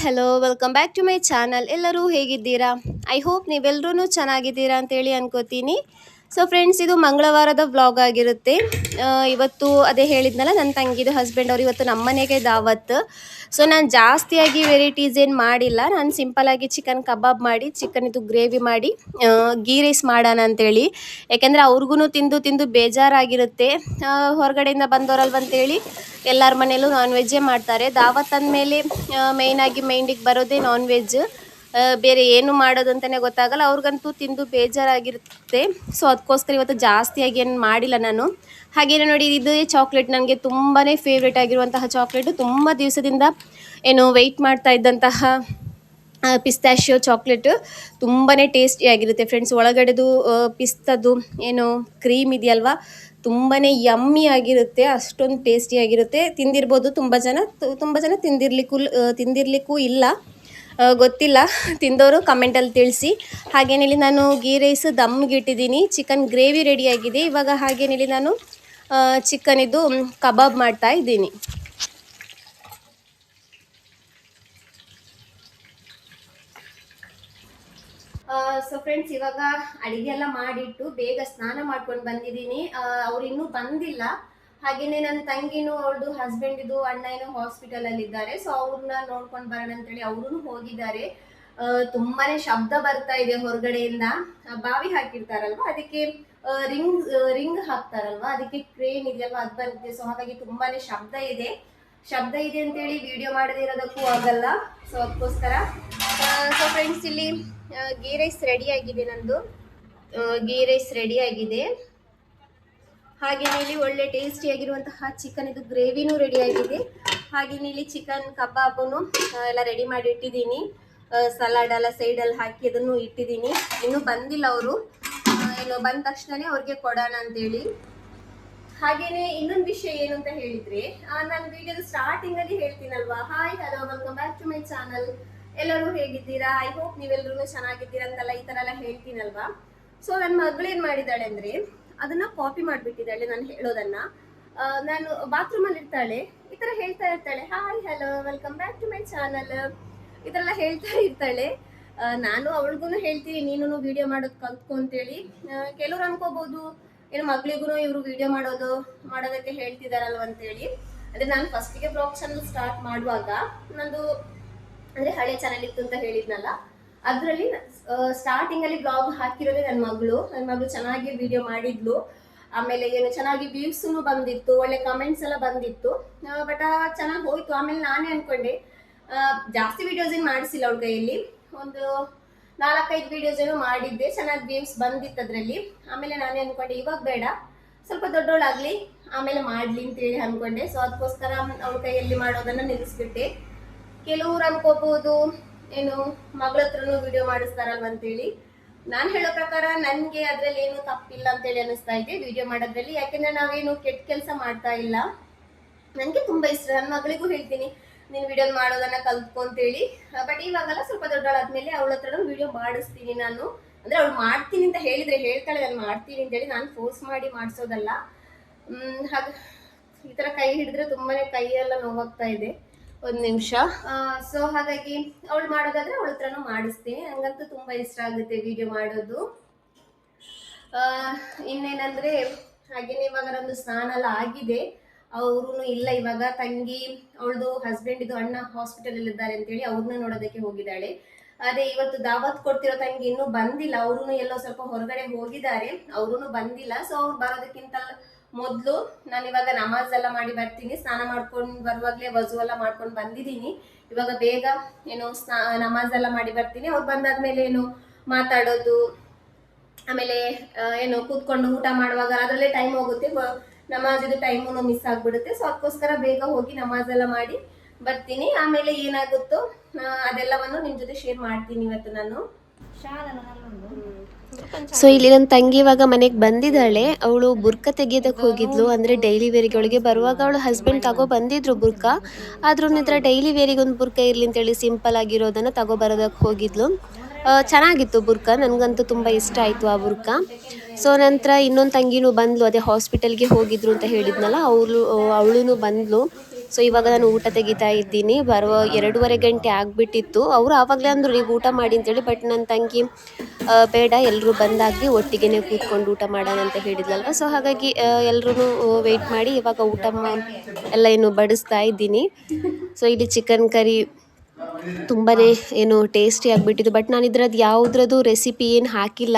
Hello welcome back to my channel. ಎಲ್ಲರೂ ಹೇಗಿದ್ದೀರಾ? I hope ನೀವೆಲ್ಲರೂ ಚೆನ್ನಾಗಿದ್ದೀರಾ ಅಂತೇಳಿ ಅನ್ಕೋತೀನಿ. ಸೊ ಫ್ರೆಂಡ್ಸ್, ಇದು ಮಂಗಳವಾರದ ವ್ಲಾಗ್ ಆಗಿರುತ್ತೆ. ಇವತ್ತು ಅದೇ ಹೇಳಿದ್ನಲ್ಲ, ನನ್ನ ತಂಗಿದು ಹಸ್ಬೆಂಡ್ ಅವರು ಇವತ್ತು ನಮ್ಮ ಮನೆಗೆ ದಾವತ್. ಸೊ ನಾನು ಜಾಸ್ತಿಯಾಗಿ ವೆರೈಟೀಸ್ ಏನು ಮಾಡಿಲ್ಲ. ನಾನು ಸಿಂಪಲ್ಲಾಗಿ ಚಿಕನ್ ಕಬಾಬ್ ಮಾಡಿ, ಚಿಕನ್ ಇದು ಗ್ರೇವಿ ಮಾಡಿ ಗೀ ರೈಸ್ ಮಾಡೋಣ ಅಂತೇಳಿ. ಯಾಕೆಂದರೆ ಅವ್ರಿಗೂ ತಿಂದು ತಿಂದು ಬೇಜಾರಾಗಿರುತ್ತೆ. ಹೊರಗಡೆಯಿಂದ ಬಂದವರಲ್ವಂತೇಳಿ ಎಲ್ಲರ ಮನೇಲೂ ನಾನ್ ವೆಜ್ಜೇ ಮಾಡ್ತಾರೆ. ದಾವತ್ ಅಂದಮೇಲೆ ಮೇಯ್ನಾಗಿ ಮೈಂಡಿಗೆ ಬರೋದೇ ನಾನ್ ವೆಜ್. ಬೇರೆ ಏನು ಮಾಡೋದು ಅಂತಲೇ ಗೊತ್ತಾಗಲ್ಲ. ಅವ್ರಿಗಂತೂ ತಿಂದು ಬೇಜಾರಾಗಿರುತ್ತೆ. ಸೊ ಅದಕ್ಕೋಸ್ಕರ ಇವತ್ತು ಜಾಸ್ತಿಯಾಗಿ ಏನು ಮಾಡಿಲ್ಲ ನಾನು. ಹಾಗೇನೆ ನೋಡಿ, ಇದು ಚಾಕ್ಲೇಟ್ ನನಗೆ ತುಂಬಾ ಫೇವ್ರೇಟ್ ಆಗಿರುವಂತಹ ಚಾಕ್ಲೇಟು. ತುಂಬ ದಿವಸದಿಂದ ಏನು ವೆಯ್ಟ್ ಮಾಡ್ತಾ ಇದ್ದಂತಹ ಪಿಸ್ತಾಶಿಯೋ ಚಾಕ್ಲೇಟು ತುಂಬಾ ಟೇಸ್ಟಿಯಾಗಿರುತ್ತೆ ಫ್ರೆಂಡ್ಸ್. ಒಳಗಡೆದು ಪಿಸ್ತದು ಏನು ಕ್ರೀಮ್ ಇದೆಯಲ್ವಾ, ತುಂಬಾ ಯಮ್ಮಿ ಆಗಿರುತ್ತೆ. ಅಷ್ಟೊಂದು ಟೇಸ್ಟಿಯಾಗಿರುತ್ತೆ. ತಿಂದಿರ್ಬೋದು ತುಂಬ ಜನ ತಿಂದಿರ್ಲಿಕ್ಕೂ ಇಲ್ಲ, ಗೊತ್ತಿಲ್ಲ. ತಿಂದವರು ಕಮೆಂಟಲ್ಲಿ ತಿಳಿಸಿ. ಹಾಗೇನಿಲ್ಲಿ ನಾನು ಗೀ ರೈಸ್ ದಮ್ಗೆ ಇಟ್ಟಿದ್ದೀನಿ. ಚಿಕನ್ ಗ್ರೇವಿ ರೆಡಿಯಾಗಿದೆ. ಇವಾಗ ಹಾಗೇನಿಲ್ಲಿ ನಾನು ಚಿಕನ್ ಇದು ಕಬಾಬ್ ಮಾಡ್ತಾ ಇದ್ದೀನಿ. ಸೊ ಫ್ರೆಂಡ್ಸ್, ಇವಾಗ ಅಡಿಗೆ ಎಲ್ಲ ಮಾಡಿಟ್ಟು ಬೇಗ ಸ್ನಾನ ಮಾಡ್ಕೊಂಡು ಬಂದಿದ್ದೀನಿ. ಅವ್ರು ಇನ್ನೂ ಬಂದಿಲ್ಲ. ಹಾಗೇನೆ ನನ್ನ ತಂಗಿನೂ ಅವಳದು ಹಸ್ಬೆಂಡ್ ಇದು ಅಣ್ಣ ಏನೋ ಹಾಸ್ಪಿಟಲ್ ಅಲ್ಲಿ ಇದ್ದಾರೆ. ಸೊ ಅವ್ರನ್ನ ನೋಡ್ಕೊಂಡು ಬರೋಣ ಅಂತೇಳಿ ಅವರು ಹೋಗಿದ್ದಾರೆ. ತುಂಬಾನೇ ಶಬ್ದ ಬರ್ತಾ ಇದೆ ಹೊರಗಡೆಯಿಂದ. ಬಾವಿ ಹಾಕಿರ್ತಾರಲ್ವಾ, ಅದಕ್ಕೆ ರಿಂಗ್ ಹಾಕ್ತಾರಲ್ವಾ, ಅದಕ್ಕೆ ಕ್ರೇನ್ ಇದೆಯಲ್ವಾ, ಅದು ಬರುತ್ತೆ. ಸೊ ಹಾಗಾಗಿ ತುಂಬಾನೇ ಶಬ್ದ ಇದೆ ಅಂತೇಳಿ ವಿಡಿಯೋ ಮಾಡದೇ ಇರೋದಕ್ಕೂ ಆಗಲ್ಲ. ಸೊ ಅದಕ್ಕೋಸ್ಕರ ಸೊ ಫ್ರೆಂಡ್ಸ್, ಇಲ್ಲಿ ಗೀ ರೈಸ್ ರೆಡಿ ಆಗಿದೆ. ನಂದು ಗೀ ರೈಸ್ ರೆಡಿ ಆಗಿದೆ. ಹಾಗೇನೆ ಇಲ್ಲಿ ಒಳ್ಳೆ ಟೇಸ್ಟಿಯಾಗಿರುವಂತಹ ಚಿಕನ್ ಇದು ಗ್ರೇವಿನೂ ರೆಡಿ ಆಗಿದೆ. ಹಾಗೇನೆ ಇಲ್ಲಿ ಚಿಕನ್ ಕಬಾಬನ್ನು ಎಲ್ಲ ರೆಡಿ ಮಾಡಿ ಇಟ್ಟಿದ್ದೀನಿ. ಸಲಾಡ್ ಎಲ್ಲ ಸೈಡಲ್ಲಿ ಹಾಕಿ ಅದನ್ನು ಇಟ್ಟಿದ್ದೀನಿ. ಇನ್ನೂ ಬಂದಿಲ್ಲ ಅವರು. ಏನು ಬಂದ ತಕ್ಷಣನೇ ಅವ್ರಿಗೆ ಕೊಡೋಣ ಅಂತೇಳಿ. ಹಾಗೇನೆ ಇನ್ನೊಂದು ವಿಷಯ ಏನು ಅಂತ ಹೇಳಿದ್ರೆ, ನಾನು ವಿಡಿಯೋದ ಸ್ಟಾರ್ಟಿಂಗ್ ಅಲ್ಲಿ ಹೇಳ್ತೀನಲ್ವಾ, hi hello welcome back to my channel. ಎಲ್ಲರೂ ಹೇಗಿದ್ದೀರಾ? ಐ ಹೋಪ್ ನೀವೆಲ್ಲರೂ ಚೆನ್ನಾಗಿದ್ದೀರಾ ಅಂತೆಲ್ಲ ಈ ತರ ಎಲ್ಲ ಹೇಳ್ತೀನಲ್ವಾ. ಸೊ ನನ್ನ ಮಗಳು ಏನ್ ಮಾಡಿದಾಳೆ ಅಂದ್ರೆ, ಅದನ್ನ ಕಾಪಿ ಮಾಡ್ಬಿಟ್ಟಿದ್ದಾಳೆ ನಾನು ಹೇಳೋದನ್ನ. ನಾನು ಬಾತ್ರೂಮ್ ಅಲ್ಲಿ ಇರ್ತಾಳೆ, ಈ ತರ ಹೇಳ್ತಾ ಇರ್ತಾಳೆ, hi hello welcome back to my channel, ಈ ತರ ಎಲ್ಲ ಹೇಳ್ತಾ ಇರ್ತಾಳೆ. ನಾನು ಅವಳಿಗೂ ಹೇಳ್ತೀನಿ, ನೀನು ವಿಡಿಯೋ ಮಾಡೋದು ಕಲ್ತ್ಕೊ ಅಂತೇಳಿ. ಕೆಲವ್ರು ಅನ್ಕೋಬಹುದು, ಏನು ಮಗಳಿಗೂ ಇವರು ವಿಡಿಯೋ ಮಾಡೋದಕ್ಕೆ ಹೇಳ್ತಿದಾರಲ್ವ ಅಂತೇಳಿ. ಅಂದ್ರೆ ನಾನು ಫಸ್ಟಿಗೆ ಬ್ಲಾಗ್ ಚಾನಲ್ ಸ್ಟಾರ್ಟ್ ಮಾಡುವಾಗ ನಂದು ಅಂದ್ರೆ ಹಳೆ ಚಾನಲ್ ಇತ್ತು ಅಂತ ಹೇಳಿದ್ನಲ್ಲ, ಅದ್ರಲ್ಲಿ ಸ್ಟಾರ್ಟಿಂಗ್ ಅಲ್ಲಿ ಬ್ಲಾಗ್ ಹಾಕಿರೋದೇ ನನ್ನ ಮಗಳು ಚೆನ್ನಾಗಿ ವಿಡಿಯೋ ಮಾಡಿದ್ಲು. ಆಮೇಲೆ ಏನು ಚೆನ್ನಾಗಿ ವ್ಯೂಸ್ನು ಬಂದಿತ್ತು, ಒಳ್ಳೆ ಕಮೆಂಟ್ಸ್ ಎಲ್ಲ ಬಂದಿತ್ತು. ಬಟ್ ಚೆನ್ನಾಗಿ ಹೋಯ್ತು. ಆಮೇಲೆ ನಾನೇ ಅನ್ಕೊಂಡೆ, ಜಾಸ್ತಿ ವಿಡಿಯೋಸ್ ಏನು ಮಾಡಿಸಿಲ್ಲ ಅವಳ ಕೈಯಲ್ಲಿ. ಒಂದು 4-5 ವಿಡಿಯೋಸ್ ಏನೋ ಮಾಡಿದ್ದೆ, ಚೆನ್ನಾಗಿ ವ್ಯೂಸ್ ಬಂದಿತ್ತು ಅದರಲ್ಲಿ. ಆಮೇಲೆ ನಾನೇ ಅನ್ಕೊಂಡೆ, ಇವಾಗ ಬೇಡ, ಸ್ವಲ್ಪ ದೊಡ್ಡವಳಾಗ್ಲಿ ಆಮೇಲೆ ಮಾಡ್ಲಿ ಅಂತೇಳಿ ಅನ್ಕೊಂಡೆ. ಸೊ ಅದಕ್ಕೋಸ್ಕರ ಅವಳ ಕೈಯಲ್ಲಿ ಮಾಡೋದನ್ನ ನಿಲ್ಲಿಸ್ಬಿಟ್ಟೆ. ಕೆಲವ್ರು ಅನ್ಕೋಬಹುದು, ಏನು ಮಗಳ ಹತ್ರನೂ ವಿಡಿಯೋ ಮಾಡಿಸ್ತಾರಲ್ವ ಅಂತೇಳಿ. ನಾನು ಹೇಳೋ ಪ್ರಕಾರ ನನ್ಗೆ ಅದ್ರಲ್ಲಿ ಏನು ತಪ್ಪಿಲ್ಲ ಅಂತೇಳಿ ಅನಿಸ್ತಾ ಇದೆ ವಿಡಿಯೋ ಮಾಡೋದ್ರಲ್ಲಿ. ಯಾಕೆಂದ್ರೆ ನಾವೇನು ಕೆಟ್ಟ ಕೆಲಸ ಮಾಡ್ತಾ ಇಲ್ಲ. ನನ್ಗೆ ತುಂಬಾ ಇಷ್ಟ. ನನ್ನ ಮಗಳಿಗೂ ಹೇಳ್ತೀನಿ, ನೀನ್ ವಿಡಿಯೋ ಮಾಡೋದನ್ನ ಕಲ್ತ್ಕೊ ಅಂತೇಳಿ. ಬಟ್ ಇವಾಗಲ್ಲ, ಸ್ವಲ್ಪ ದೊಡ್ಡಳಾದ್ಮೇಲೆ ಅವಳ ಹತ್ರನೂ ವಿಡಿಯೋ ಮಾಡಿಸ್ತೀನಿ ನಾನು. ಅಂದ್ರೆ ಅವಳು ಮಾಡ್ತೀನಿ ಅಂತ ಹೇಳಿದ್ರೆ ಹೇಳ್ತಾಳೆ, ನಾನು ಮಾಡ್ತೀನಿ ಅಂತೇಳಿ. ನಾನು ಫೋರ್ಸ್ ಮಾಡಿ ಮಾಡಿಸೋದಲ್ಲ. ಹಾಗೆ ಈ ತರ ಕೈ ಹಿಡಿದ್ರೆ ತುಂಬಾನೇ ಕೈಯೆಲ್ಲ ನೋವಾಗ್ತಾ ಇದೆ. ಒಂದು ನಿಮಿಷ. ಸೊ ಹಾಗಾಗಿ ಅವಳು ಮಾಡೋದಾದ್ರೆ ಅವಳ ಹತ್ರನೂ ಮಾಡಿಸ್ತೀನಿ. ನಂಗಂತೂ ತುಂಬಾ ಇಷ್ಟ ಆಗುತ್ತೆ ವಿಡಿಯೋ ಮಾಡೋದು. ಇನ್ನೇನಂದ್ರೆ, ಹಾಗೇನೆ ಇವಾಗ ನಮ್ದು ಸ್ನಾನ ಎಲ್ಲ ಆಗಿದೆ. ಅವ್ರು ಇಲ್ಲ ಇವಾಗ. ತಂಗಿ ಅವಳದು ಹಸ್ಬೆಂಡ್ ಇದು ಅಣ್ಣ ಹಾಸ್ಪಿಟಲ್ ಅಲ್ಲಿ ಇದ್ದಾರೆ ಅಂತೇಳಿ ಅವ್ರನ್ನ ನೋಡೋದಕ್ಕೆ ಹೋಗಿದ್ದಾಳೆ. ಅದೇ ಇವತ್ತು ದಾವತ್ ಕೊಡ್ತಿರೋ ತಂಗಿ ಇನ್ನೂ ಬಂದಿಲ್ಲ. ಅವ್ರು ಎಲ್ಲೋ ಸ್ವಲ್ಪ ಹೊರಗಡೆ ಹೋಗಿದ್ದಾರೆ, ಅವ್ರು ಬಂದಿಲ್ಲ. ಸೊ ಅವ್ರು ಬರೋದಕ್ಕಿಂತ ಮೊದಲು ನಾನು ಇವಾಗ ನಮಾಜ್ ಎಲ್ಲ ಮಾಡಿ ಬರ್ತೀನಿ. ಸ್ನಾನ ಮಾಡ್ಕೊಂಡು ಬರುವಾಗಲೇ ವಜು ಎಲ್ಲ ಮಾಡ್ಕೊಂಡು ಬಂದಿದ್ದೀನಿ. ಇವಾಗ ಬೇಗ ಏನು ನಮಾಜ್ ಎಲ್ಲ ಮಾಡಿ ಬರ್ತೀನಿ. ಅವ್ರು ಬಂದಾದ್ಮೇಲೆ ಏನು ಮಾತಾಡೋದು, ಆಮೇಲೆ ಏನು ಕೂತ್ಕೊಂಡು ಊಟ ಮಾಡುವಾಗ ಅದರಲ್ಲೇ ಟೈಮ್ ಹೋಗುತ್ತೆ. ನಮಾಜಿದು ಟೈಮು ಮಿಸ್ ಆಗ್ಬಿಡುತ್ತೆ. ಸೊ ಅದಕ್ಕೋಸ್ಕರ ಬೇಗ ಹೋಗಿ ನಮಾಜ್ ಎಲ್ಲ ಮಾಡಿ ಬರ್ತೀನಿ. ಆಮೇಲೆ ಏನಾಗುತ್ತೋ ಅದೆಲ್ಲವನ್ನು ನಿಮ್ ಜೊತೆ ಶೇರ್ ಮಾಡ್ತೀನಿ ಇವತ್ತು ನಾನು. ಸೊ ಇಲ್ಲಿ ನನ್ನ ತಂಗಿ ಇವಾಗ ಮನೆಗೆ ಬಂದಿದ್ದಾಳೆ. ಅವಳು ಬುರ್ಕ ತೆಗಿಯೋದಕ್ಕೆ ಹೋಗಿದ್ಲು. ಅಂದರೆ ಡೈಲಿ ವೇರಿಗೆ ಅವಳಿಗೆ ಬರುವಾಗ ಅವಳು ಹಸ್ಬೆಂಡ್ ತಗೋ ಬಂದಿದ್ರು ಬುರ್ಕ. ಆದ್ರೂ ನಿತ್ರ ಡೈಲಿ ವೇರಿಗೆ ಒಂದು ಬುರ್ಕ ಇರಲಿ ಅಂತೇಳಿ ಸಿಂಪಲ್ ಆಗಿರೋದನ್ನು ತಗೋ ಬರೋದಕ್ಕೆ ಹೋಗಿದ್ಲು. ಚೆನ್ನಾಗಿತ್ತು ಬುರ್ಕ, ನನಗಂತೂ ತುಂಬ ಇಷ್ಟ ಆಯಿತು ಆ ಬುರ್ಕ. ಸೊ ನಂತರ ಇನ್ನೊಂದು ತಂಗಿನೂ ಬಂದ್ಲು, ಅದೇ ಹಾಸ್ಪಿಟಲ್ಗೆ ಹೋಗಿದ್ರು ಅಂತ ಹೇಳಿದ್ನಲ್ಲ, ಅವಳು ಬಂದ್ಲು. ಸೊ ಇವಾಗ ನಾನು ಊಟ ತೆಗಿತಾ ಇದ್ದೀನಿ. ಬರುವ 2:30 ಗಂಟೆ ಆಗಿಬಿಟ್ಟಿತ್ತು. ಅವರು ಆವಾಗಲೇ ಅಂದರು ನೀವು ಊಟ ಮಾಡಿ ಅಂತೇಳಿ. ಬಟ್ ನನ್ನ ತಂಗಿ ಬೇಡ, ಎಲ್ಲರೂ ಬಂದಾಗಿ ಒಟ್ಟಿಗೆ ಕೂತ್ಕೊಂಡು ಊಟ ಮಾಡೋಣ ಅಂತ ಹೇಳಿದ್ಲಲ್ವ. ಸೊ ಹಾಗಾಗಿ ಎಲ್ಲರೂ ವೆಯ್ಟ್ ಮಾಡಿ ಇವಾಗ ಊಟ ಎಲ್ಲ ಏನು ಬಡಿಸ್ತಾ ಇದ್ದೀನಿ. ಸೊ ಇಲ್ಲಿ ಚಿಕನ್ ಕರಿ ತುಂಬಾ ಏನು ಟೇಸ್ಟಿ ಆಗಿಬಿಟ್ಟಿತ್ತು. ಬಟ್ ನಾನು ಇದ್ರದ್ದು ಯಾವುದ್ರದ್ದು ರೆಸಿಪಿ ಏನು ಹಾಕಿಲ್ಲ.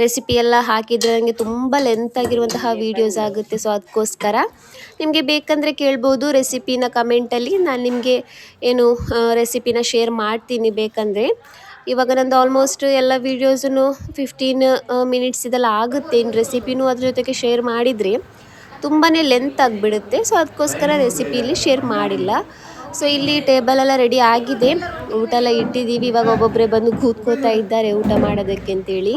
ರೆಸಿಪಿ ಎಲ್ಲ ಹಾಕಿದರೆ ನನಗೆ ತುಂಬ ಲೆಂತ್ ಆಗಿರುವಂತಹ ವೀಡಿಯೋಸ್ ಆಗುತ್ತೆ. ಸೊ ಅದಕ್ಕೋಸ್ಕರ ನಿಮಗೆ ಬೇಕಂದರೆ ಕೇಳ್ಬೋದು ರೆಸಿಪಿನ ಕಮೆಂಟಲ್ಲಿ. ನಾನು ನಿಮಗೆ ಏನು ರೆಸಿಪಿನ ಶೇರ್ ಮಾಡ್ತೀನಿ ಬೇಕಂದರೆ. ಇವಾಗ ನಂದು ಆಲ್ಮೋಸ್ಟ್ ಎಲ್ಲ ವೀಡಿಯೋಸನ್ನು 15 ಮಿನಿಟ್ಸ್ ಇದೆಲ್ಲ ಆಗುತ್ತೆ. ಇನ್ನು ರೆಸಿಪಿನೂ ಅದ್ರ ಜೊತೆಗೆ ಶೇರ್ ಮಾಡಿದರೆ ತುಂಬಾ ಲೆಂತ್ ಆಗಿಬಿಡುತ್ತೆ. ಸೊ ಅದಕ್ಕೋಸ್ಕರ ರೆಸಿಪಿಲಿ ಶೇರ್ ಮಾಡಿಲ್ಲ. ಸೊ ಇಲ್ಲಿ ಟೇಬಲೆಲ್ಲ ರೆಡಿ ಆಗಿದೆ, ಊಟ ಎಲ್ಲ ಇಟ್ಟಿದ್ದೀವಿ. ಇವಾಗ ಒಬ್ಬೊಬ್ಬರೇ ಬಂದು ಕೂತ್ಕೋತಾ ಇದ್ದಾರೆ ಊಟ ಮಾಡೋದಕ್ಕೆ ಅಂತೇಳಿ.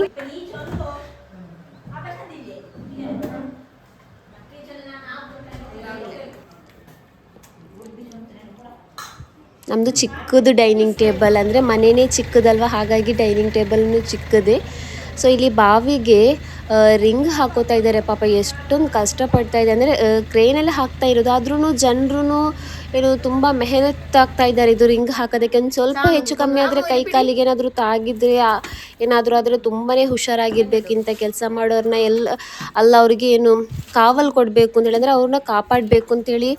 ನಮ್ಮದು ಚಿಕ್ಕದು ಡೈನಿಂಗ್ ಟೇಬಲ್, ಅಂದರೆ ಮನೆಯೇ ಚಿಕ್ಕದಲ್ವ, ಹಾಗಾಗಿ ಡೈನಿಂಗ್ ಟೇಬಲ್ನು ಚಿಕ್ಕದೇ. ಸೊ ಇಲ್ಲಿ ಬಾವಿಗೆ ರಿಂಗ್ ಹಾಕೋತಾ ಇದ್ದಾರೆ. ಪಾಪ ಎಷ್ಟೊಂದು ಕಷ್ಟಪಡ್ತಾ ಇದೆ, ಅಂದರೆ ಕ್ರೇನೆಲ್ಲ ಹಾಕ್ತಾ ಇರೋದು. ಆದ್ರೂ ಜನರು ಏನು ತುಂಬ ಮೆಹನತ್ ಆಗ್ತಾ ಇದ್ದಾರೆ ಇದು ರಿಂಗ್ ಹಾಕೋದಕ್ಕೆ. ಒಂದು ಸ್ವಲ್ಪ ಹೆಚ್ಚು ಕಮ್ಮಿ ಆದರೆ ಕೈ ಕಾಲಿಗೆ ಏನಾದರೂ ತಾಗಿದ್ರೆ ಏನಾದರೂ ಆದರೆ ತುಂಬಾ ಹುಷಾರಾಗಿರ್ಬೇಕು. ಇಂಥ ಕೆಲಸ ಮಾಡೋರನ್ನ ಅಲ್ಲ ಅವ್ರಿಗೆ ಏನು ಕಾವಲು ಕೊಡಬೇಕು ಅಂತೇಳಿ, ಅಂದರೆ ಅವ್ರನ್ನ ಕಾಪಾಡಬೇಕು ಅಂತೇಳಿ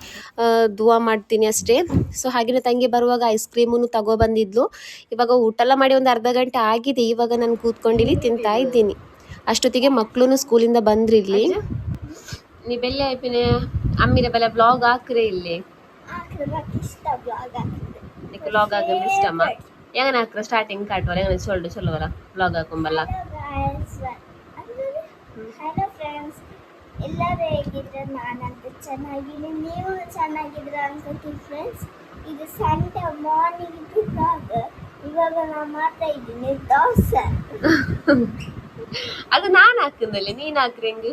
ದುವಾ ಮಾಡ್ತೀನಿ ಅಷ್ಟೇ. ಸೊ ಹಾಗೆಯೇ ತಂಗಿ ಬರುವಾಗ ಐಸ್ ಕ್ರೀಮನ್ನು ತಗೊಬಂದಿದ್ಲು. ಇವಾಗ ಊಟ ಎಲ್ಲ ಮಾಡಿ ಒಂದು ಅರ್ಧ ಗಂಟೆ ಆಗಿದೆ. ಇವಾಗ ನಾನು ಕೂತ್ಕೊಂಡಿಲ್ಲಿ ತಿಂತಾ ಇದ್ದೀನಿ. ಅಷ್ಟೊತ್ತಿಗೆ ಮಕ್ಕಳು ಸ್ಕೂಲಿಂದ ಬಂದ್ರಿಲ್ಲಿ. ನೀವೆಲ್ಲ ಆಯ್ಪಿನ ಅಮ್ಮಿರ ಬೆಲೆ ಬ್ಲಾಗ್ ಹಾಕ್ರೆ ಇಲ್ಲಿ ಬ್ಲಾಗ್ ಆಗಂದ್ರೆ ಇಷ್ಟಮ್ಮ ಹೆಂಗನ ಹಾಕ್ರ ಸ್ಟಾರ್ಟಿಂಗ್ ಕಾಟುವಲ್ಲ ಹೆಂಗ ಚೊಲ್ಲವಲ್ಲ ಬ್ಲಾಗ್ ಹಾಕೊಂಬಲ್ಲ. ಹಲೋ ಫ್ರೆಂಡ್ಸ್, ಎಲ್ಲರೂ ಹೇಗಿದ್ರೆ ನಾನಂತೂ ಚೆನ್ನಾಗಿದ್ದೀನಿ, ನೀವು ಚೆನ್ನಾಗಿದ್ರೆ ಅನ್ಕೋತೀನಿ ಫ್ರೆಂಡ್ಸ್. ಇದು ಸಂಡೇ ಮಾರ್ನಿಂಗ್ ಇದು ಬ್ಲಾಗ್. ಇವಾಗ ನಾನು ಮಾಡ್ತಾ ಇದ್ದೀನಿ ದೋಸೆ. ಅದು ನಾನು ಹಾಕಿದಲ್ಲಿ ನೀನು ಹಾಕ್ರಿ ಹೆಂಗೆ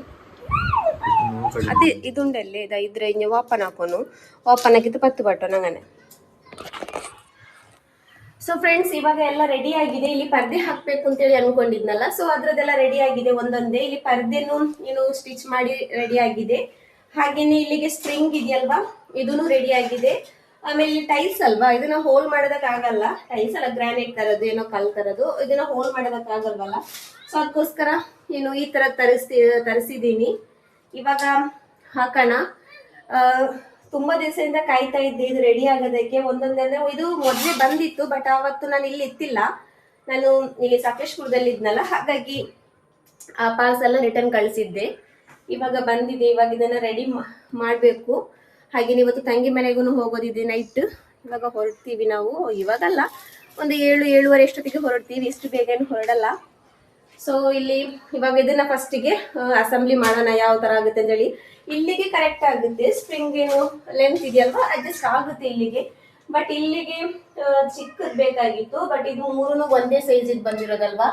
ಅದೇ ಇದುಂಡಲ್ಲಿ ಇದ್ರೆ ಹಿಂಗೆ ಓಪನ್ ಹಾಕೋನು ಓಪನ್ ಹಾಕಿದ್ದು 10 ಬಟ್ಟು ನಂಗನೆ. ಸೊ ಫ್ರೆಂಡ್ಸ್, ಇವಾಗ ಎಲ್ಲ ರೆಡಿ ಆಗಿದೆ. ಇಲ್ಲಿ ಪರ್ದೆ ಹಾಕ್ಬೇಕು ಅಂತೇಳಿ ಅನ್ಕೊಂಡಿದ್ನಲ್ಲ, ಸೊ ಅದ್ರದ್ದೆಲ್ಲ ರೆಡಿ ಆಗಿದೆ ಒಂದೊಂದೇ. ಇಲ್ಲಿ ಪರ್ದೆನು ಏನು ಸ್ಟಿಚ್ ಮಾಡಿ ರೆಡಿ ಆಗಿದೆ. ಹಾಗೇನೆ ಇಲ್ಲಿಗೆ ಸ್ಪ್ರಿಂಗ್ ಇದೆಯಲ್ವಾ, ಇದನ್ನು ರೆಡಿ ಆಗಿದೆ. ಆಮೇಲೆ ಇಲ್ಲಿ ಟೈಲ್ಸ್ ಅಲ್ವಾ, ಇದನ್ನ ಹೋಲ್ ಮಾಡೋದಕ್ಕಾಗಲ್ಲ. ಟೈಲ್ಸ್ ಅಲ್ಲ, ಗ್ರಾನೈಟ್ ತರದು ಏನೋ ಕಲ್ ತರದು, ಇದನ್ನ ಹೋಲ್ ಮಾಡೋದಕ್ಕಾಗಲ್ವಲ್ಲ. ಸೊ ಅದಕ್ಕೋಸ್ಕರ ಏನು ಈ ತರ ತರಿಸಿದೀನಿ. ಇವಾಗ ಹಾಕೋಣ. ತುಂಬಾ ದಿವಸದಿಂದ ಕಾಯ್ತಾ ಇದ್ದೆ ಇದು ರೆಡಿ ಆಗೋದಕ್ಕೆ. ಒಂದೊಂದೇ ಇದು ಮೊದಲೇ ಬಂದಿತ್ತು, ಬಟ್ ಆವತ್ತು ನಾನು ಇಲ್ಲಿ ಇತ್ತಿಲ್ಲ. ನಾನು ಇಲ್ಲಿ ಸಕಲೇಶ್ಪುರದಲ್ಲಿ ಇದ್ನಲ್ಲ, ಹಾಗಾಗಿ ಆ ಪಾರ್ಸಲ್ ರಿಟರ್ನ್ ಕಳಿಸಿದ್ದೆ. ಇವಾಗ ಬಂದಿದೆ. ಇವಾಗ ಇದನ್ನ ರೆಡಿ ಮಾಡಬೇಕು. ಹಾಗೆ ಇವತ್ತು ತಂಗಿ ಮನೆಗೂ ಹೋಗೋದಿದೆ ನೈಟ್. ಇವಾಗ ಹೊರಡ್ತೀವಿ ನಾವು. ಇವಾಗಲ್ಲ, ಒಂದು 7-7:30 ಅಷ್ಟೊತ್ತಿಗೆ ಹೊರಡ್ತೀವಿ. ಇಷ್ಟು ಬೇಗ ಏನು ಹೊರಡಲ್ಲ. ಸೊ ಇಲ್ಲಿ ಇವಾಗ ಇದನ್ನ ಫಸ್ಟಿಗೆ ಅಸೆಂಬ್ಲಿ ಮಾಡೋಣ ಯಾವ ತರ ಆಗುತ್ತೆ ಅಂತ ಹೇಳಿ. ಇಲ್ಲಿಗೆ ಕರೆಕ್ಟ್ ಆಗುತ್ತೆ, ಸ್ಪ್ರಿಂಗ್ ಏನು ಲೆಂತ್ ಇದೆಯಲ್ವಾ ಅಡ್ಜಸ್ಟ್ ಆಗುತ್ತೆ ಇಲ್ಲಿಗೆ. ಬಟ್ ಇಲ್ಲಿಗೆ ಚಿಕ್ಕದ್ ಬೇಕಾಗಿತ್ತು. ಬಟ್ ಇದು 3 ಒಂದೇ ಸೈಜ್ ಬಂದಿರೋದಲ್ವಾ,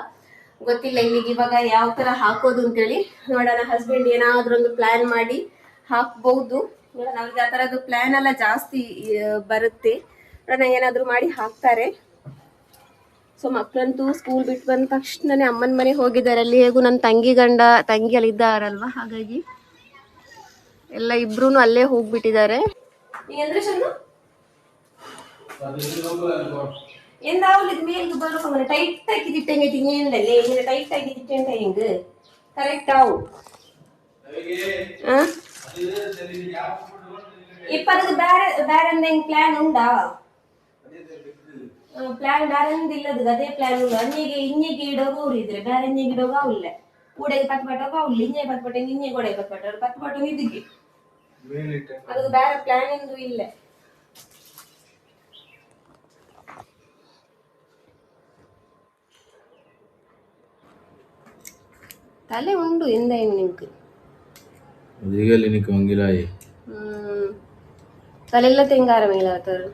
ಗೊತ್ತಿಲ್ಲ ಇಲ್ಲಿಗೆ ಇವಾಗ ಯಾವ ತರ ಹಾಕೋದು ಅಂತೇಳಿ. ನೋಡೋಣ, ಹಸ್ಬೆಂಡ್ ಏನಾದ್ರೂ ಒಂದು ಪ್ಲಾನ್ ಮಾಡಿ ಹಾಕ್ಬಹುದು. ಅವ್ರಿಗೆ ಆ ತರದ್ದು ಪ್ಲಾನ್ ಎಲ್ಲ ಜಾಸ್ತಿ ಬರುತ್ತೆ. ನೋಡೋಣ ಏನಾದ್ರು ಮಾಡಿ ಹಾಕ್ತಾರೆ. ಸೊ ಮಕ್ಕಳಂತೂ ಸ್ಕೂಲ್ ಬಿಟ್ಟು ಬಂದ ತಕ್ಷಣನೇ ಅಮ್ಮನ ಮನೆ ಹೋಗಿದ್ದಾರೆ. ಅಲ್ಲಿ ಹೇಗೂ ನನ್ನ ತಂಗಿ ಗಂಡ ತಂಗಿ ಅಲ್ಲಿ ಇದ್ದಾರಲ್ವಾ, ಹಾಗಾಗಿ ಎಲ್ಲ ಇಬ್ರು ಅಲ್ಲೇ ಹೋಗ್ಬಿಟ್ಟಿದ್ದಾರೆ. ಟೈಟ್ ಆಗಿದ್ದಿಟ್ಟಂಗೆ ಟೈಟ್ ಆಗಿದ್ದಿಟ್ಟಂಟ ಹೆಂಗ್ ಕರೆಕ್ಟ್ ಅವು ಇಪ್ಪತ್ತು ಬೇರೆ ಬೇರೆ ಹೆಂಗ್ ಪ್ಲಾನ್ ಉಂಟಾ? ಪ್ಲಾನ್ ಬೇರೆ ಇಲ್ಲದ ಅದೇ ಪ್ಲಾನ್ ಉಂಟು. ಇನ್ನಿಗೆ ಇಡೋಗ ಅವ್ರು ಇದ್ರೆ ಬೇರೆ ಇನ್ನಿಗೆ ಇಡೋಗ ಅವಲ್ಲ. ಕೂಡೆಗೆ 10 ಬಟ್ಟೋಗ ಅವಲ್ಲ, ಇನ್ನೇ 10 ಬಟ್ಟೆ ಇನ್ನೇ ಕೊಡೆ 10 ಬಟ್ಟೆ 10 ಬಟ್ಟೆ ಇದಿಗೆ ಅದು ಬೇರೆ ಪ್ಲಾನ್ ಎಂದು ಇಲ್ಲ. തല ഉണ്ട് എന്തായാലും നിനക്ക് തലെല്ലാം തെങ്കാരമില്ലാത്തത്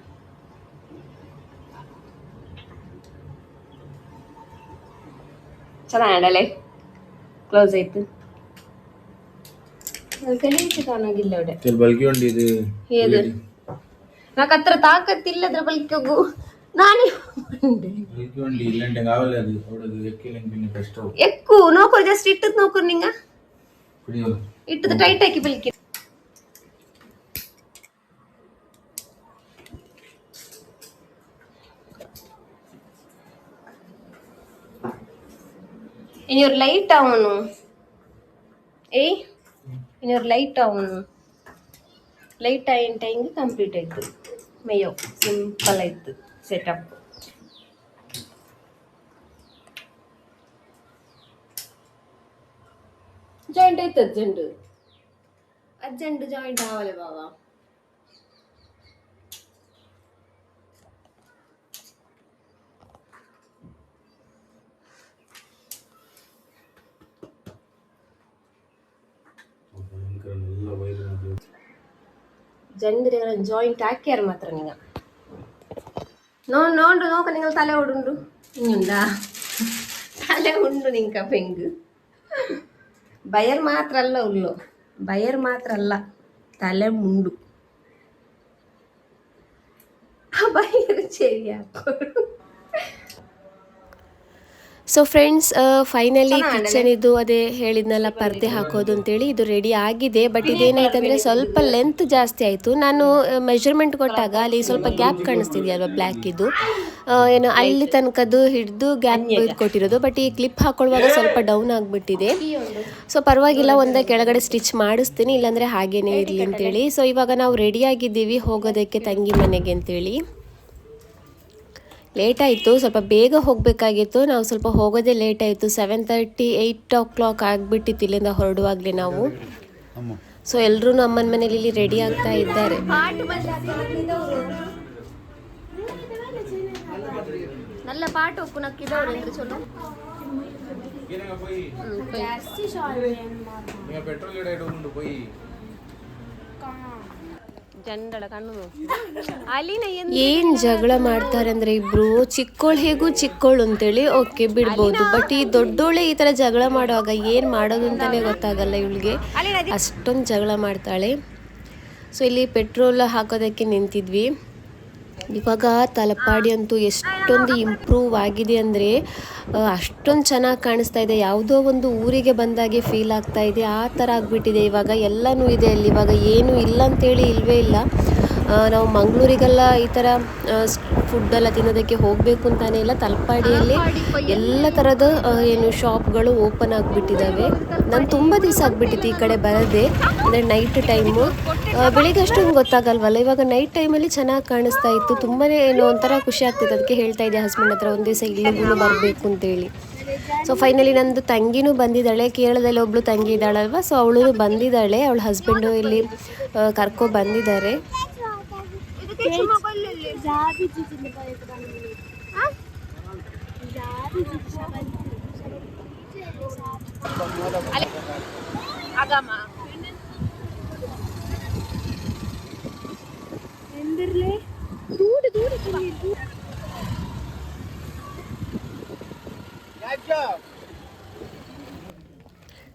ಚೆನ್ನಾಗಲ್ಲ ಕ್ಲೋಸ್ ಆಯ್ತು. ಕಲೀಚು ಕಾಣಾಗಿಲ್ಲ അവിടെ ഏത് నాకు അത്ര താക്കത്തില്ലದ್ರ ಬಲ್ಕೋಗು ನಾನೇ ఎక్కువ నోకరు జస్ట్ ఇట్టది నోకరు నింగ ఇట్టది టైట్ ఆക്കി బల్కి ಇನ್ನೊರು ಲೈಟ್ ಅವನು ಏಯ್ ಇನ್ನೊರು ಲೈಟ್ ಅವನು ಲೈಟ್ ಆಯಿನ ಟೈಮ್ಗೆ ಕಂಪ್ಲೀಟ್ ಆಯಿತು ಮೇಯೋ ಸಿಂಪಲ್ ಆಯಿತು ಸೆಟಪ್ ಜಾಯಿಂಟ್ ಆಯ್ತು ಅರ್ಜೆಂಟ್ ಜಾಯಿಂಟ್ ಆವಲೆ ಬಾವಾ ಜಂಡ್ರೆ ಜಾಯಿಂಟ್ ಹಾಕ್ಯಾರ ಮಾತ್ರ ನಿಂಗ ನೋಡ್ರು ನೋಕ നിങ്ങൾ തല ഓടുണ്ടു ഇങ്ങുണ്ടാ തല ഉണ്ട് നിങ്ക പെങ്ക് ബയർ മാത്രല്ല ഉള്ളു ബയർ മാത്രല്ല തല മുണ്ടു ബയർ ശരിയാക്കോ ಸೊ ಫ್ರೆಂಡ್ಸ್ ಫೈನಲಿ ಕಿಚನ್ ಇದು ಅದೇ ಹೇಳಿದ್ನಲ್ಲ ಪರ್ದೆ ಹಾಕೋದು ಅಂತೇಳಿ ಇದು ರೆಡಿ ಆಗಿದೆ. ಬಟ್ ಇದೇನಾಯ್ತಂದರೆ ಸ್ವಲ್ಪ ಲೆಂತ್ ಜಾಸ್ತಿ ಆಯಿತು. ನಾನು ಮೆಷರ್ಮೆಂಟ್ ಕೊಟ್ಟಾಗ ಅಲ್ಲಿ ಸ್ವಲ್ಪ ಗ್ಯಾಪ್ ಕಾಣಿಸ್ತಿದೆಯಲ್ವ ಬ್ಲ್ಯಾಕ್ ಇದು ಏನು ಅಲ್ಲಿ ತನಕದ್ದು ಹಿಡಿದು ಗ್ಯಾಪ್ ಕೊಟ್ಟಿರೋದು. ಬಟ್ ಈ ಕ್ಲಿಪ್ ಹಾಕೊಳ್ಳುವಾಗ ಸ್ವಲ್ಪ ಡೌನ್ ಆಗಿಬಿಟ್ಟಿದೆ. ಸೊ ಪರವಾಗಿಲ್ಲ, ಒಂದೇ ಕೆಳಗಡೆ ಸ್ಟಿಚ್ ಮಾಡಿಸ್ತೀನಿ, ಇಲ್ಲಾಂದರೆ ಹಾಗೇನೇ ಇರಲಿ ಅಂತೇಳಿ. ಸೊ ಇವಾಗ ನಾವು ರೆಡಿಯಾಗಿದ್ದೀವಿ ಹೋಗೋದಕ್ಕೆ ತಂಗಿ ಮನೆಗೆ ಅಂತೇಳಿ. ಲೇಟ್ ಆಯಿತು, ಸ್ವಲ್ಪ ಬೇಗ ಹೋಗಬೇಕಾಗಿತ್ತು. ನಾವು ಸ್ವಲ್ಪ ಹೋಗೋದೇ ಲೇಟ್ ಆಯಿತು. 7:30 8 o'clock ಆಗಿಬಿಟ್ಟಿತ್ತು ಇಲ್ಲಿಂದ ಹೊರಡುವಾಗಲೇ ನಾವು. ಸೊ ಎಲ್ಲರೂ ಅಮ್ಮನ ಮನೇಲಿ ಇಲ್ಲಿ ರೆಡಿ ಆಗ್ತಾ ಇದ್ದಾರೆ. நல்ல பாட்டு ஒப்புனக்கிதோரு என்று சொல்லு பெட்ரோல் எடு போய் ಏನ್ ಜಗಳ ಮಾಡ್ತಾರೆ ಅಂದ್ರೆ ಇಬ್ರು, ಚಿಕ್ಕೋಳು ಹೇಗೂ ಚಿಕ್ಕೋಳು ಅಂತೇಳಿ ಓಕೆ ಬಿಡ್ಬೋದು. ಬಟ್ ಈ ದೊಡ್ಡೋಳೆ ಈ ತರ ಜಗಳ ಮಾಡುವಾಗ ಏನ್ ಮಾಡೋದು ಅಂತಾನೆ ಗೊತ್ತಾಗಲ್ಲ ಇವಳಿಗೆ, ಅಷ್ಟೊಂದು ಜಗಳ ಮಾಡ್ತಾಳೆ. ಸೊ ಇಲ್ಲಿ ಪೆಟ್ರೋಲ್ ಹಾಕೋದಕ್ಕೆ ನಿಂತಿದ್ವಿ. ಇವಾಗ ತಲಪಾಡಿ ಅಂತೂ ಎಷ್ಟೊಂದು ಇಂಪ್ರೂವ್ ಆಗಿದೆ ಅಂದರೆ ಅಷ್ಟೊಂದು ಚೆನ್ನಾಗಿ ಕಾಣಿಸ್ತಾ ಇದೆ. ಯಾವುದೋ ಒಂದು ಊರಿಗೆ ಬಂದಾಗೆ ಫೀಲ್ ಆಗ್ತಾ ಇದೆ, ಆ ಥರ ಆಗಿಬಿಟ್ಟಿದೆ. ಇವಾಗ ಎಲ್ಲನೂ ಇದೆ ಅಲ್ಲಿ, ಇವಾಗ ಏನೂ ಇಲ್ಲ ಅಂತೇಳಿ ಇಲ್ಲವೇ ಇಲ್ಲ. ನಾವು ಮಂಗಳೂರಿಗೆಲ್ಲ ಈ ಥರ ಫುಡ್ಡೆಲ್ಲ ತಿನ್ನೋದಕ್ಕೆ ಹೋಗಬೇಕು ಅಂತಾನೆ ಇಲ್ಲ, ತಲಪಾಡಿಯಲ್ಲಿ ಎಲ್ಲ ಥರದ ಏನು ಶಾಪ್ಗಳು ಓಪನ್ ಆಗಿಬಿಟ್ಟಿದ್ದಾವೆ. ನಾನು ತುಂಬ ದಿವಸ ಆಗಿಬಿಟ್ಟಿತ್ತು ಈ ಕಡೆ ಬರೋದೆ, ಅಂದರೆ ನೈಟ್ ಟೈಮು. ಬೆಳಿಗ್ಗೆ ಅಷ್ಟೊಂದು ಗೊತ್ತಾಗಲ್ವಲ್ಲ, ಇವಾಗ ನೈಟ್ ಟೈಮಲ್ಲಿ ಚೆನ್ನಾಗಿ ಕಾಣಿಸ್ತಾ ಇತ್ತು. ತುಂಬಾ ಏನೋ ಒಂಥರ ಖುಷಿ ಆಗ್ತಿತ್ತು. ಅದಕ್ಕೆ ಹೇಳ್ತಾ ಇದ್ದೆ ಹಸ್ಬೆಂಡ್ ಹತ್ರ ಒಂದು ದಿವಸ ಇಲ್ಲಿಗೂ ಬರಬೇಕು ಅಂತೇಳಿ. ಸೊ ಫೈನಲಿ ನಂದು ತಂಗಿನೂ ಬಂದಿದ್ದಾಳೆ, ಕೇರಳದಲ್ಲಿ ಒಬ್ಳು ತಂಗಿ ಇದ್ದಾಳಲ್ವ, ಸೊ ಅವಳು ಬಂದಿದ್ದಾಳೆ. ಅವಳ ಹಸ್ಬೆಂಡು ಇಲ್ಲಿ ಕರ್ಕೊ ಬಂದಿದ್ದಾರೆ.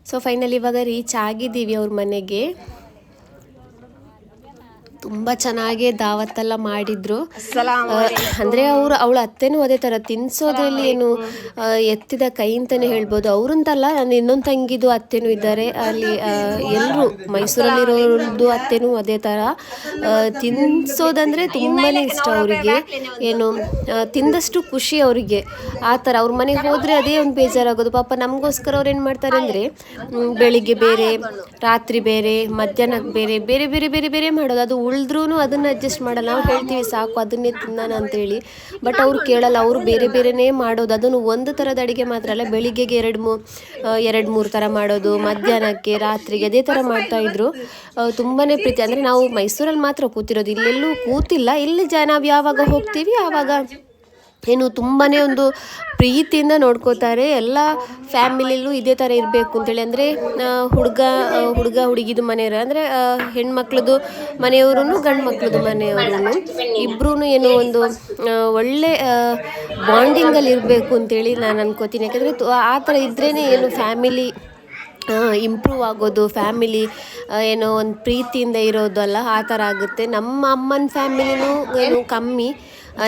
ಸೊ ಫೈನಲಿ ಇವಾಗ ರೀಚ್ ಆಗಿದ್ದೀವಿ ಅವ್ರ ಮನೆಗೆ. ತುಂಬ ಚೆನ್ನಾಗಿ ದಾವತ್ತೆಲ್ಲ ಮಾಡಿದ್ರು. ಅಂದರೆ ಅವಳ ಅತ್ತೆನೂ ಅದೇ ಥರ ತಿನ್ನಿಸೋದ್ರಲ್ಲಿ ಏನು ಎತ್ತಿದ ಕೈ ಅಂತಲೇ ಹೇಳ್ಬೋದು. ಅವ್ರಂತಲ್ಲ, ನಾನು ಇನ್ನೊಂದು ತಂಗಿದು ಅತ್ತೆನೂ ಇದ್ದಾರೆ ಅಲ್ಲಿ. ಎಲ್ಲರೂ ಮೈಸೂರಲ್ಲಿರೋದು ಅತ್ತೆನೂ ಅದೇ ಥರ ತಿನ್ನಿಸೋದಂದರೆ ತುಂಬಾ ಇಷ್ಟ ಅವರಿಗೆ. ಏನು ತಿಂದಷ್ಟು ಖುಷಿ ಅವರಿಗೆ, ಆ ಥರ. ಅವ್ರ ಮನೆಗೆ ಹೋದರೆ ಅದೇ ಒಂದು ಬೇಜಾರಾಗೋದು. ಪಾಪ ನಮಗೋಸ್ಕರ ಅವ್ರು ಏನು ಮಾಡ್ತಾರೆ ಅಂದರೆ ಬೆಳಿಗ್ಗೆ ಬೇರೆ, ರಾತ್ರಿ ಬೇರೆ, ಮಧ್ಯಾಹ್ನಕ್ಕೆ ಬೇರೆ, ಬೇರೆ ಬೇರೆ ಬೇರೆ ಬೇರೆ ಮಾಡೋದು. ಅದು ಉಳಿದ್ರೂ ಅದನ್ನು ಅಡ್ಜಸ್ಟ್ ಮಾಡಲ್ಲ. ನಾವು ಹೇಳ್ತೀವಿ ಸಾಕು ಅದನ್ನೇ ತಿನ್ನೋಣ ಅಂತೇಳಿ, ಬಟ್ ಅವ್ರು ಕೇಳಲ್ಲ. ಅವರು ಬೇರೆ ಬೇರೆನೇ ಮಾಡೋದು. ಅದನ್ನು ಒಂದು ಥರದ ಅಡುಗೆ ಮಾತ್ರ ಅಲ್ಲ, ಬೆಳಿಗ್ಗೆಗೆ 2-3 ಥರ ಮಾಡೋದು, ಮಧ್ಯಾಹ್ನಕ್ಕೆ, ರಾತ್ರಿಗೆ ಅದೇ ಥರ ಮಾಡ್ತಾಯಿದ್ರು. ತುಂಬಾ ಪ್ರೀತಿ. ಅಂದರೆ ನಾವು ಮೈಸೂರಲ್ಲಿ ಮಾತ್ರ ಕೂತಿರೋದು, ಇಲ್ಲೆಲ್ಲೂ ಕೂತಿಲ್ಲ. ಇಲ್ಲಿ ನಾವು ಯಾವಾಗ ಹೋಗ್ತೀವಿ ಆವಾಗ ಏನು ತುಂಬಾ ಒಂದು ಪ್ರೀತಿಯಿಂದ ನೋಡ್ಕೋತಾರೆ. ಎಲ್ಲ ಫ್ಯಾಮಿಲಿಯಲ್ಲೂ ಇದೇ ಥರ ಇರಬೇಕು ಅಂತೇಳಿ. ಅಂದರೆ ಹುಡುಗ ಹುಡುಗಿದು ಮನೆಯವರು, ಅಂದರೆ ಹೆಣ್ಮಕ್ಳದು ಮನೆಯವರು, ಗಂಡು ಮಕ್ಳದು ಮನೆಯವರು ಇಬ್ಬರೂ ಏನೋ ಒಂದು ಒಳ್ಳೆ ಬಾಂಡಿಂಗಲ್ಲಿ ಇರಬೇಕು ಅಂತೇಳಿ ನಾನು ಅನ್ಕೋತೀನಿ. ಯಾಕಂದರೆ ಆ ಥರ ಇದ್ರೇ ಏನು ಫ್ಯಾಮಿಲಿ ಇಂಪ್ರೂವ್ ಆಗೋದು, ಫ್ಯಾಮಿಲಿ ಏನೋ ಒಂದು ಪ್ರೀತಿಯಿಂದ ಇರೋದಲ್ಲ, ಆ ಥರ ಆಗುತ್ತೆ. ನಮ್ಮ ಅಮ್ಮನ ಫ್ಯಾಮಿಲಿನೂ ಏನು ಕಮ್ಮಿ,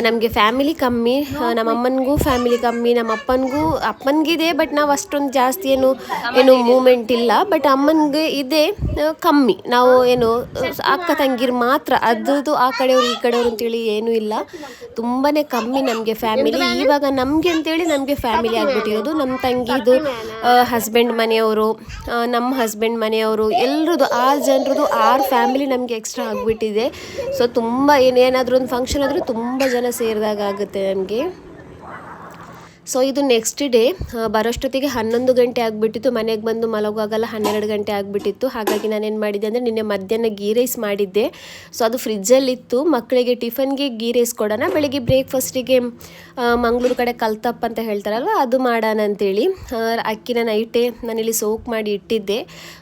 ನಮಗೆ ಫ್ಯಾಮಿಲಿ ಕಮ್ಮಿ, ನಮ್ಮ ಅಮ್ಮನಿಗೂ ಫ್ಯಾಮಿಲಿ ಕಮ್ಮಿ, ನಮ್ಮ ಅಪ್ಪನಿಗಿದೆ ಬಟ್ ನಾವು ಅಷ್ಟೊಂದು ಜಾಸ್ತಿ ಏನು ಮೂಮೆಂಟ್ ಇಲ್ಲ. ಬಟ್ ಅಮ್ಮನಿಗೆ ಇದೆ ಕಮ್ಮಿ. ನಾವು ಏನು ಅಕ್ಕ ತಂಗಿರು ಮಾತ್ರ, ಅದ್ರದ್ದು ಆ ಕಡೆಯವರು ಈ ಕಡೆಯವರು ಅಂತೇಳಿ ಏನೂ ಇಲ್ಲ, ತುಂಬಾ ಕಮ್ಮಿ ನಮಗೆ ಫ್ಯಾಮಿಲಿ. ಇವಾಗ ನಮಗೆ ಅಂತೇಳಿ ನಮಗೆ ಫ್ಯಾಮಿಲಿ ಆಗಿಬಿಟ್ಟಿರೋದು. ನಮ್ಮ ತಂಗಿದು ಹಸ್ಬೆಂಡ್ ಮನೆಯವರು, ನಮ್ಮ ಹಸ್ಬೆಂಡ್ ಮನೆಯವರು, ಎಲ್ಲರದ್ದು 6 ಜನರದ್ದು 6 ಫ್ಯಾಮಿಲಿ ನಮಗೆ ಎಕ್ಸ್ಟ್ರಾ ಆಗಿಬಿಟ್ಟಿದೆ. ಸೊ ತುಂಬ ಏನಾದರೂ ಒಂದು ಫಂಕ್ಷನ್ ಆದರೂ ತುಂಬ ಜನ ಸೇರಿದಾಗ ಆಗುತ್ತೆ ನಮಗೆ. ಸೊ ಇದು ನೆಕ್ಸ್ಟ್ ಡೇ ಬರೋಷ್ಟೊತ್ತಿಗೆ 11 ಗಂಟೆ ಆಗಿಬಿಟ್ಟಿತ್ತು. ಮನೆಗೆ ಬಂದು ಮಲಗುವಾಗಲ್ಲ 12 ಗಂಟೆ ಆಗಿಬಿಟ್ಟಿತ್ತು. ಹಾಗಾಗಿ ನಾನೇನು ಮಾಡಿದ್ದೆ ಅಂದರೆ ನಿನ್ನೆ ಮಧ್ಯಾಹ್ನ ಗೀ ರೈಸ್ ಮಾಡಿದ್ದೆ. ಸೊ ಅದು ಫ್ರಿಜ್ಜಲ್ಲಿತ್ತು. ಮಕ್ಕಳಿಗೆ ಟಿಫನ್ಗೆ ಗೀ ರೈಸ್ ಕೊಡೋಣ, ಬೆಳಿಗ್ಗೆ ಬ್ರೇಕ್ಫಾಸ್ಟಿಗೆ ಮಂಗಳೂರು ಕಡೆ ಕಲ್ತಪ್ಪ ಅಂತ ಹೇಳ್ತಾರಲ್ವ ಅದು ಮಾಡೋಣ ಅಂತೇಳಿ ಅಕ್ಕಿನ ನೈಟೇ ನಾನಿಲ್ಲಿ ಸೋಕ್ ಮಾಡಿ ಇಟ್ಟಿದ್ದೆ.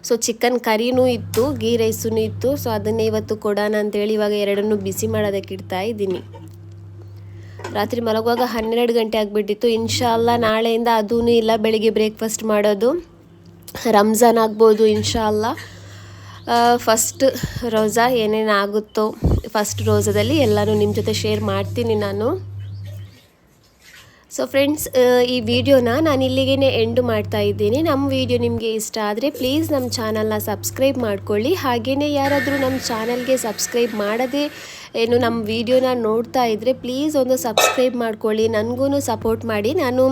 ಸೊ ಚಿಕನ್ ಕರಿನೂ ಇತ್ತು, ಗೀ ರೈಸೂ ಇತ್ತು. ಸೊ ಅದನ್ನೇ ಇವತ್ತು ಕೊಡೋಣ ಅಂತೇಳಿ ಇವಾಗ ಎರಡನ್ನೂ ಬಿಸಿ ಮಾಡೋದಕ್ಕೆ ಇಡ್ತಾ ಇದ್ದೀನಿ. ರಾತ್ರಿ ಮಲಗುವಾಗ 12 ಗಂಟೆ ಆಗಿಬಿಟ್ಟಿತ್ತು. ಇನ್ಶಾಲ್ಲ ನಾಳೆಯಿಂದ ಅದೂ ಇಲ್ಲ, ಬೆಳಿಗ್ಗೆ ಬ್ರೇಕ್ಫಾಸ್ಟ್ ಮಾಡೋದು. ರಂಜಾನ್ ಆಗ್ಬೋದು ಇನ್ಶಾಲ್ಲ. ಫಸ್ಟ್ ರೋಜಾ ಏನೇನು ಆಗುತ್ತೋ ಫಸ್ಟ್ ರೋಜಾದಲ್ಲಿ ಎಲ್ಲನೂ ನಿಮ್ಮ ಜೊತೆ ಶೇರ್ ಮಾಡ್ತೀನಿ ನಾನು. ಸೊ ಫ್ರೆಂಡ್ಸ್, ಈ ವಿಡಿಯೋನ ನಾನು ಇಲ್ಲಿಗೇ ಎಂಡ್ ಮಾಡ್ತಾ ಇದ್ದೀನಿ. ನಮ್ಮ ವಿಡಿಯೋ ನಿಮಗೆ ಇಷ್ಟ ಆದರೆ ಪ್ಲೀಸ್ ನಮ್ಮ ಚಾನಲ್ನ ಸಬ್ಸ್ಕ್ರೈಬ್ ಮಾಡ್ಕೊಳ್ಳಿ. ಹಾಗೆಯೇ ಯಾರಾದರೂ ನಮ್ಮ ಚಾನಲ್ಗೆ ಸಬ್ಸ್ಕ್ರೈಬ್ ಮಾಡದೆ ನಮ್ಮ ವಿಡಿಯೋನ ನೋಡ್ತಾ ಇದ್ದರೆ ಪ್ಲೀಸ್ ಒಂದು ಸಬ್ಸ್ಕ್ರೈಬ್ ಮಾಡ್ಕೊಳ್ಳಿ, ನನಗೂ ಸಪೋರ್ಟ್ ಮಾಡಿ. ನಾನು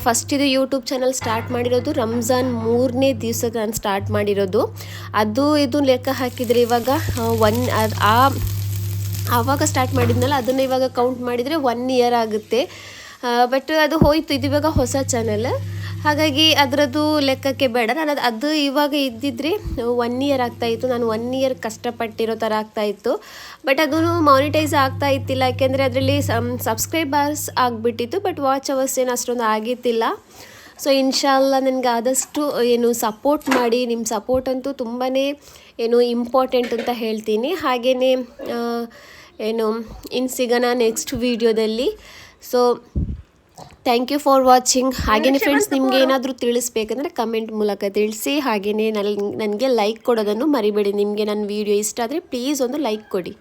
ಫಸ್ಟ್ ಇದು ಯೂಟ್ಯೂಬ್ ಚಾನಲ್ ಸ್ಟಾರ್ಟ್ ಮಾಡಿರೋದು ರಂಜಾನ್ 3ನೇ ದಿವಸ ನಾನು ಸ್ಟಾರ್ಟ್ ಮಾಡಿರೋದು. ಇದು ಲೆಕ್ಕ ಹಾಕಿದರೆ ಇವಾಗ ಆವಾಗ ಸ್ಟಾರ್ಟ್ ಮಾಡಿದ್ನಲ್ಲ ಅದನ್ನು ಇವಾಗ ಕೌಂಟ್ ಮಾಡಿದರೆ 1 ಇಯರ್ ಆಗುತ್ತೆ. ಬಟ್ ಅದು ಹೋಯಿತು, ಇದು ಇವಾಗ ಹೊಸ ಚಾನಲ್, ಹಾಗಾಗಿ ಅದರದ್ದು ಲೆಕ್ಕಕ್ಕೆ ಬೇಡ. ನಾನು ಅದು ಇವಾಗ ಇದ್ದಿದ್ರೆ 1 ಇಯರ್ ಆಗ್ತಾಯಿತ್ತು. ನಾನು 1 ಇಯರ್ ಕಷ್ಟಪಟ್ಟಿರೋ ಥರ ಆಗ್ತಾಯಿತ್ತು. ಬಟ್ ಅದು ಮಾನಿಟೈಸ್ ಆಗ್ತಾ ಇತ್ತಿಲ್ಲ, ಯಾಕೆಂದರೆ ಅದರಲ್ಲಿ ಸಬ್ಸ್ಕ್ರೈಬರ್ಸ್ ಆಗಿಬಿಟ್ಟಿತ್ತು. ಬಟ್ ವಾಚ್ ಅವರ್ಸ್ ಏನು ಅಷ್ಟೊಂದು ಆಗಿತ್ತಿಲ್ಲ. ಸೊ ಇನ್ಶಾಲ್ಲ ನನಗೆ ಆದಷ್ಟು ಸಪೋರ್ಟ್ ಮಾಡಿ. ನಿಮ್ಮ ಸಪೋರ್ಟ್ ಅಂತೂ ತುಂಬಾ ಇಂಪಾರ್ಟೆಂಟ್ ಅಂತ ಹೇಳ್ತೀನಿ. ಹಾಗೆಯೇ ಇನ್ನು ಸಿಗೋಣ ನೆಕ್ಸ್ಟ್ ವೀಡಿಯೋದಲ್ಲಿ. So thank you for watching. ಹಾಗೆಯೇ ಫ್ರೆಂಡ್ಸ್, ನಿಮಗೆ ಏನಾದರೂ ತಿಳಿಸ್ಬೇಕಂದ್ರೆ ಕಮೆಂಟ್ ಮೂಲಕ ತಿಳಿಸಿ. ಹಾಗೆಯೇ ನನಗೆ ಲೈಕ್ ಕೊಡೋದನ್ನು ಮರಿಬೇಡಿ. ನಿಮಗೆ ನನ್ನ ವೀಡಿಯೋ ಇಷ್ಟ ಆದರೆ ಪ್ಲೀಸ್ ಒಂದು ಲೈಕ್ ಕೊಡಿ.